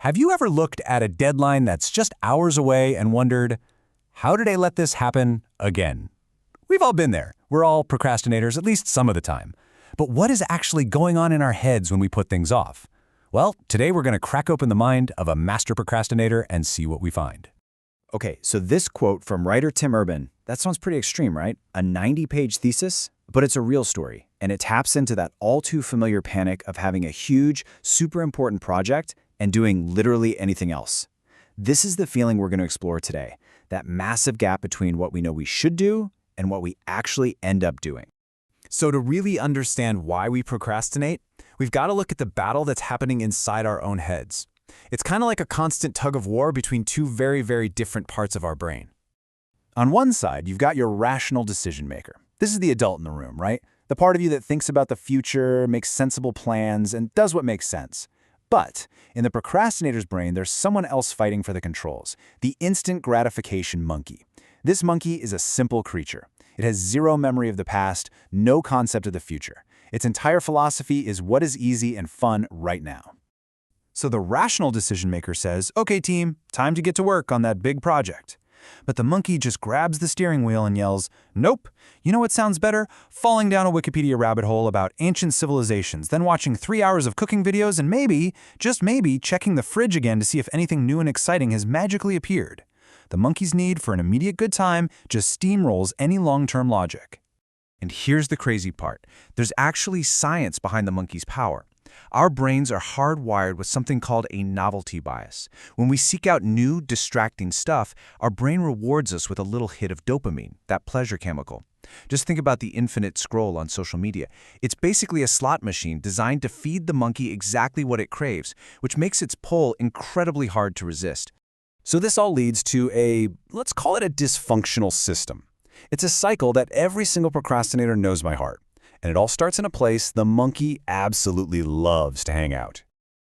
Have you ever looked at a deadline that's just hours away and wondered, how did I let this happen again? We've all been there. We're all procrastinators at least some of the time. But what is actually going on in our heads when we put things off? Well, today we're going to crack open the mind of a master procrastinator and see what we find. Okay, so this quote from writer Tim Urban, that sounds pretty extreme, right? A 90-page thesis? But it's a real story, and it taps into that all-too-familiar panic of having a huge, super important project and doing literally anything else. This is the feeling we're going to explore today, that massive gap between what we know we should do and what we actually end up doing. So to really understand why we procrastinate, we've got to look at the battle that's happening inside our own heads. It's kind of like a constant tug of war between two very, very different parts of our brain. On one side, you've got your rational decision maker. This is the adult in the room, right? The part of you that thinks about the future, makes sensible plans, and does what makes sense. But in the procrastinator's brain, there's someone else fighting for the controls, the instant gratification monkey. This monkey is a simple creature. It has zero memory of the past, no concept of the future. Its entire philosophy is what is easy and fun right now. So the rational decision maker says, okay team, time to get to work on that big project. But the monkey just grabs the steering wheel and yells, nope, you know what sounds better? Falling down a Wikipedia rabbit hole about ancient civilizations, then watching 3 hours of cooking videos and maybe, just maybe, checking the fridge again to see if anything new and exciting has magically appeared. The monkey's need for an immediate good time just steamrolls any long-term logic. And here's the crazy part. There's actually science behind the monkey's power. Our brains are hardwired with something called a novelty bias. When we seek out new, distracting stuff, our brain rewards us with a little hit of dopamine, that pleasure chemical. Just think about the infinite scroll on social media. It's basically a slot machine designed to feed the monkey exactly what it craves, which makes its pull incredibly hard to resist. So this all leads to let's call it a dysfunctional system. It's a cycle that every single procrastinator knows by heart. And it all starts in a place the monkey absolutely loves to hang out.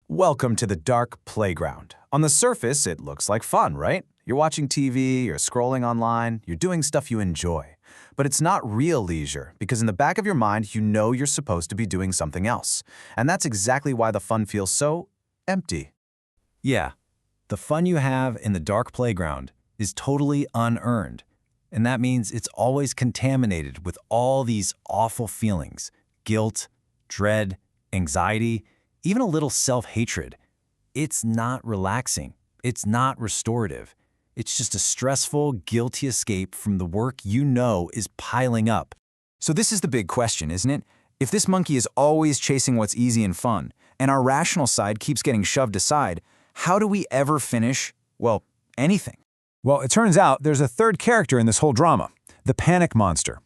Welcome to the dark playground. On the surface, it looks like fun, right? You're watching TV, you're scrolling online, you're doing stuff you enjoy. But it's not real leisure, because in the back of your mind, you know you're supposed to be doing something else. And that's exactly why the fun feels so empty. Yeah, the fun you have in the dark playground is totally unearned. And that means it's always contaminated with all these awful feelings, guilt, dread, anxiety, even a little self-hatred. It's not relaxing. It's not restorative. It's just a stressful, guilty escape from the work you know is piling up. So this is the big question, isn't it? If this monkey is always chasing what's easy and fun, and our rational side keeps getting shoved aside, how do we ever finish, well, anything? Well, it turns out there's a third character in this whole drama, the panic monster.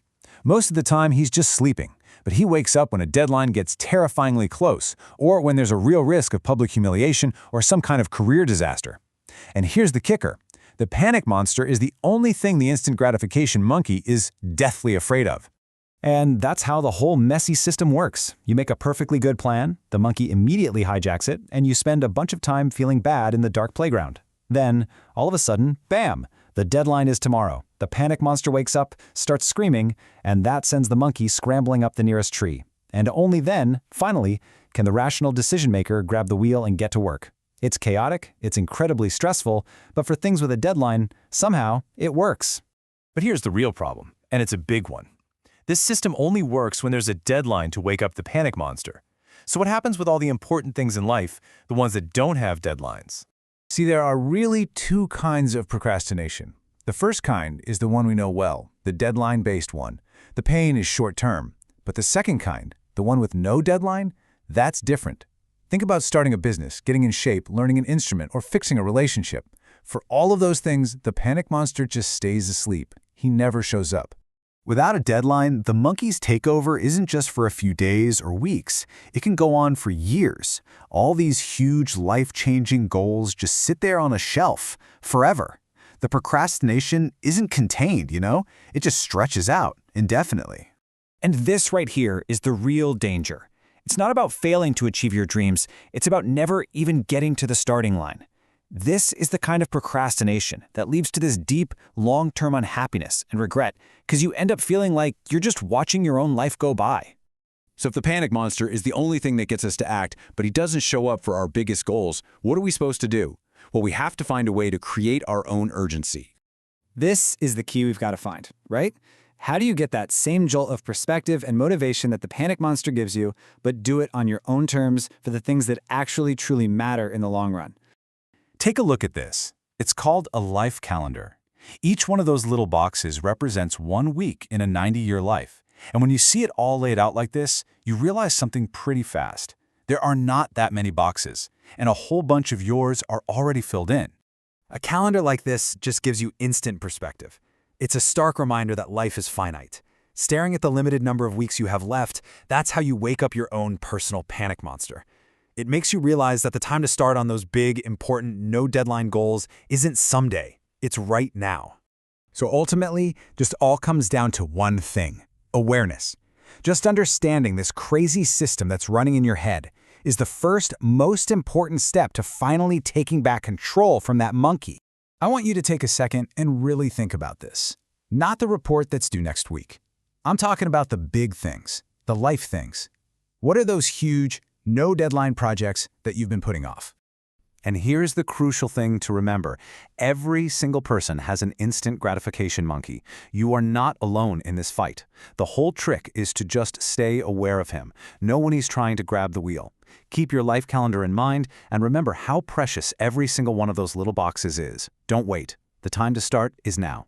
Most of the time, he's just sleeping, but he wakes up when a deadline gets terrifyingly close, or when there's a real risk of public humiliation or some kind of career disaster. And here's the kicker. The panic monster is the only thing the instant gratification monkey is deathly afraid of. And that's how the whole messy system works. You make a perfectly good plan, the monkey immediately hijacks it, and you spend a bunch of time feeling bad in the dark playground. Then, all of a sudden, bam! The deadline is tomorrow. The panic monster wakes up, starts screaming, and that sends the monkey scrambling up the nearest tree. And only then, finally, can the rational decision maker grab the wheel and get to work. It's chaotic, it's incredibly stressful, but for things with a deadline, somehow, it works. But here's the real problem, and it's a big one. This system only works when there's a deadline to wake up the panic monster. So what happens with all the important things in life, the ones that don't have deadlines? See, there are really two kinds of procrastination. The first kind is the one we know well, the deadline-based one. The pain is short-term. But the second kind, the one with no deadline, that's different. Think about starting a business, getting in shape, learning an instrument, or fixing a relationship. For all of those things, the panic monster just stays asleep. He never shows up. Without a deadline, the monkey's takeover isn't just for a few days or weeks. It can go on for years. All these huge, life-changing goals just sit there on a shelf forever. The procrastination isn't contained, you know? It just stretches out indefinitely. And this right here is the real danger. It's not about failing to achieve your dreams. It's about never even getting to the starting line. This is the kind of procrastination that leads to this deep, long-term unhappiness and regret because you end up feeling like you're just watching your own life go by. So if the panic monster is the only thing that gets us to act, but he doesn't show up for our biggest goals, what are we supposed to do? Well, we have to find a way to create our own urgency. This is the key we've got to find, right? How do you get that same jolt of perspective and motivation that the panic monster gives you, but do it on your own terms for the things that actually truly matter in the long run? Take a look at this. It's called a life calendar. Each one of those little boxes represents 1 week in a 90-year life. And when you see it all laid out like this, you realize something pretty fast. There are not that many boxes, and a whole bunch of yours are already filled in. A calendar like this just gives you instant perspective. It's a stark reminder that life is finite. Staring at the limited number of weeks you have left, that's how you wake up your own personal panic monster. It makes you realize that the time to start on those big, important, no-deadline goals isn't someday. It's right now. So ultimately, just all comes down to one thing: awareness. Just understanding this crazy system that's running in your head is the first, most important step to finally taking back control from that monkey. I want you to take a second and really think about this. Not the report that's due next week. I'm talking about the big things, the life things. What are those huge, no-deadline projects that you've been putting off? And here's the crucial thing to remember. Every single person has an instant gratification monkey. You are not alone in this fight. The whole trick is to just stay aware of him. Know when he's trying to grab the wheel. Keep your life calendar in mind and remember how precious every single one of those little boxes is. Don't wait. The time to start is now.